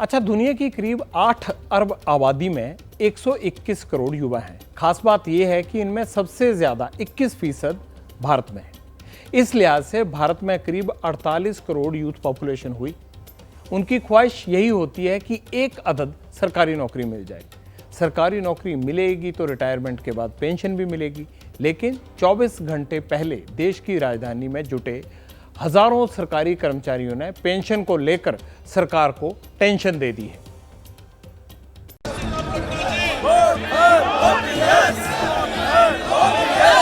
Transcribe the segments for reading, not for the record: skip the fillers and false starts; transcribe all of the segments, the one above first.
अच्छा, दुनिया की करीब 8 अरब आबादी में 121 करोड़ युवा हैं। खास बात यह है कि इनमें सबसे ज्यादा 21% भारत में है। इस लिहाज से भारत में करीब 48 करोड़ यूथ पॉपुलेशन हुई। उनकी ख्वाहिश यही होती है कि एक अदद सरकारी नौकरी मिल जाए। सरकारी नौकरी मिलेगी तो रिटायरमेंट के बाद पेंशन भी मिलेगी। लेकिन 24 घंटे पहले देश की राजधानी में जुटे हजारों सरकारी कर्मचारियों ने पेंशन को लेकर सरकार को टेंशन दे दी है।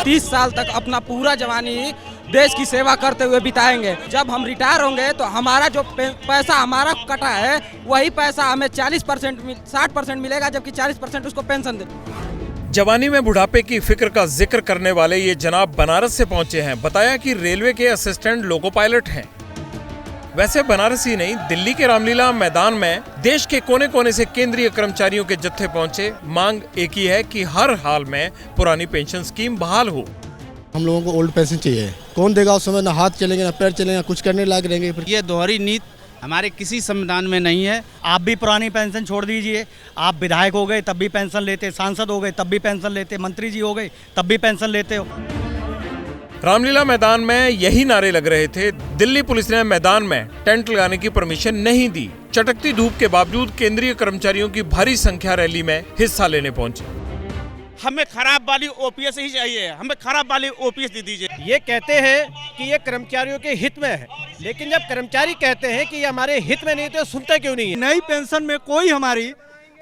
तीस साल तक अपना पूरा जवानी देश की सेवा करते हुए बिताएंगे। जब हम रिटायर होंगे तो हमारा जो पैसा हमारा कटा है वही पैसा हमें 60% मिलेगा, जबकि 40% उसको पेंशन दे। जवानी में बुढ़ापे की फिक्र का जिक्र करने वाले ये जनाब बनारस से पहुंचे हैं। बताया कि रेलवे के असिस्टेंट लोको पायलट हैं। वैसे बनारस ही नहीं, दिल्ली के रामलीला मैदान में देश के कोने कोने से केंद्रीय कर्मचारियों के जत्थे पहुंचे। मांग एक ही है कि हर हाल में पुरानी पेंशन स्कीम बहाल हो। हम लोगों को ओल्ड पेंशन चाहिए। कौन देगा उस समय? ना हाथ चलेंगे ना पैर चलेंगे, कुछ करने लायक रहेंगे। ये दोहरी नीति हमारे किसी संविधान में नहीं है। आप भी पुरानी पेंशन छोड़ दीजिए। आप विधायक हो गए तब भी पेंशन लेते, सांसद हो गए तब भी पेंशन लेते, मंत्री जी हो गए तब भी पेंशन लेते हो। रामलीला मैदान में यही नारे लग रहे थे। दिल्ली पुलिस ने मैदान में टेंट लगाने की परमिशन नहीं दी। चटकती धूप के बावजूद केंद्रीय कर्मचारियों की भारी संख्या रैली में हिस्सा लेने पहुंची। हमें खराब वाली ओपीएस ही चाहिए, हमें खराब वाली ओपीएस दे दीजिए। ये कहते हैं कि ये कर्मचारियों के हित में है, लेकिन जब कर्मचारी कहते हैं कि ये हमारे हित में नहीं तो सुनते क्यों नहीं है? नई पेंशन में कोई हमारी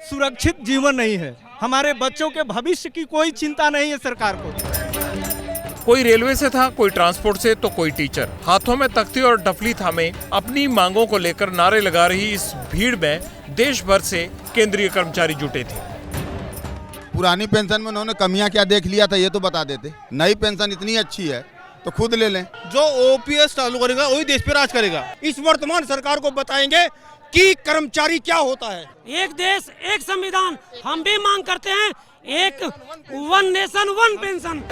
सुरक्षित जीवन नहीं है। हमारे बच्चों के भविष्य की कोई चिंता नहीं है सरकार को। कोई रेलवे से था, कोई ट्रांसपोर्ट से, तो कोई टीचर। हाथों में तख्ती और डफली थामे अपनी मांगों को लेकर नारे लगा रही इस भीड़ में देश भर से केंद्रीय कर्मचारी जुटे थे। पुरानी पेंशन में उन्होंने कमियां क्या देख लिया था ये तो बता देते। नई पेंशन इतनी अच्छी है तो खुद ले लें। जो ओपीएस चालू करेगा वही देश पे राज करेगा। इस वर्तमान सरकार को बताएंगे कि कर्मचारी क्या होता है। एक देश एक संविधान, हम भी मांग करते हैं एक वन नेशन वन पेंशन।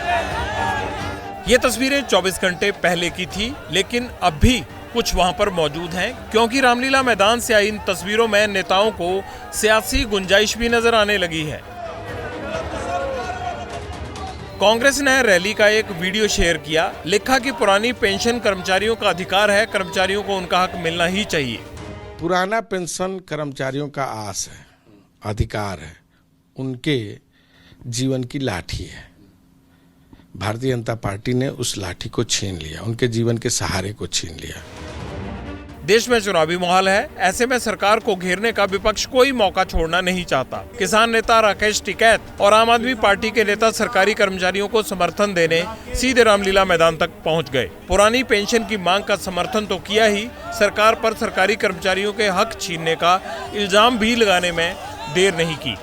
ये तस्वीरें 24 घंटे पहले की थी, लेकिन अब भी कुछ वहां पर मौजूद हैं, क्योंकि रामलीला मैदान से आई इन तस्वीरों में नेताओं को सियासी गुंजाइश भी नजर आने लगी है। कांग्रेस ने रैली का एक वीडियो शेयर किया। लिखा कि पुरानी पेंशन कर्मचारियों का अधिकार है, कर्मचारियों को उनका हक मिलना ही चाहिए। पुराना पेंशन कर्मचारियों का आस है, अधिकार है, उनके जीवन की लाठी है। भारतीय जनता पार्टी ने उस लाठी को छीन लिया, उनके जीवन के सहारे को छीन लिया। देश में चुनावी माहौल है, ऐसे में सरकार को घेरने का विपक्ष कोई मौका छोड़ना नहीं चाहता। किसान नेता राकेश टिकैत और आम आदमी पार्टी के नेता सरकारी कर्मचारियों को समर्थन देने सीधे रामलीला मैदान तक पहुंच गए। पुरानी पेंशन की मांग का समर्थन तो किया ही, सरकार पर सरकारी कर्मचारियों के हक छीनने का इल्जाम भी लगाने में देर नहीं की।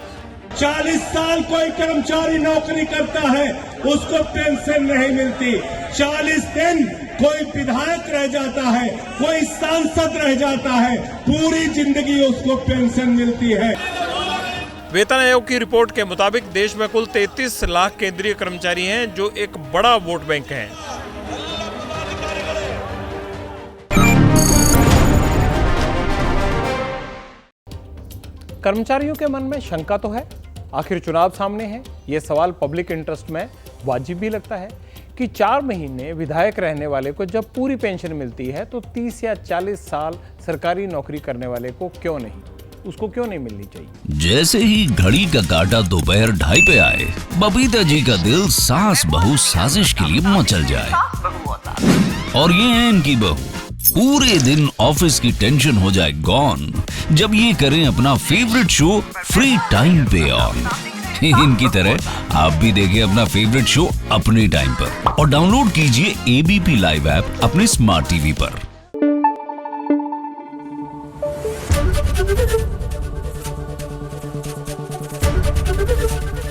40 साल कोई कर्मचारी नौकरी करता है, उसको पेंशन नहीं मिलती। 40 दिन कोई विधायक रह जाता है, कोई सांसद रह जाता है, पूरी जिंदगी उसको पेंशन मिलती है। वेतन आयोग की रिपोर्ट के मुताबिक देश में कुल 33 लाख केंद्रीय कर्मचारी हैं, जो एक बड़ा वोट बैंक है। कर्मचारियों के मन में शंका तो है, आखिर चुनाव सामने है। ये सवाल पब्लिक इंटरेस्ट में वाजिब भी लगता है कि 4 महीने विधायक रहने वाले को जब पूरी पेंशन मिलती है तो 30 या 40 साल सरकारी नौकरी करने वाले को क्यों नहीं, उसको क्यों नहीं मिलनी चाहिए। जैसे ही घड़ी का काटा दोपहर 2:30 पे आए, बबीता जी का दिल सास बहू साजिश के लिए मचल जाए। और ये है इनकी बहू, पूरे दिन ऑफिस की टेंशन हो जाए गॉन जब ये करें अपना फेवरेट शो फ्री टाइम पे ऑन। इनकी तरह आप भी देखिए अपना फेवरेट शो अपने टाइम पर और डाउनलोड कीजिए एबीपी लाइव ऐप अपने स्मार्ट टीवी पर।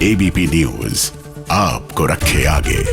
एबीपी न्यूज आपको रखे आगे।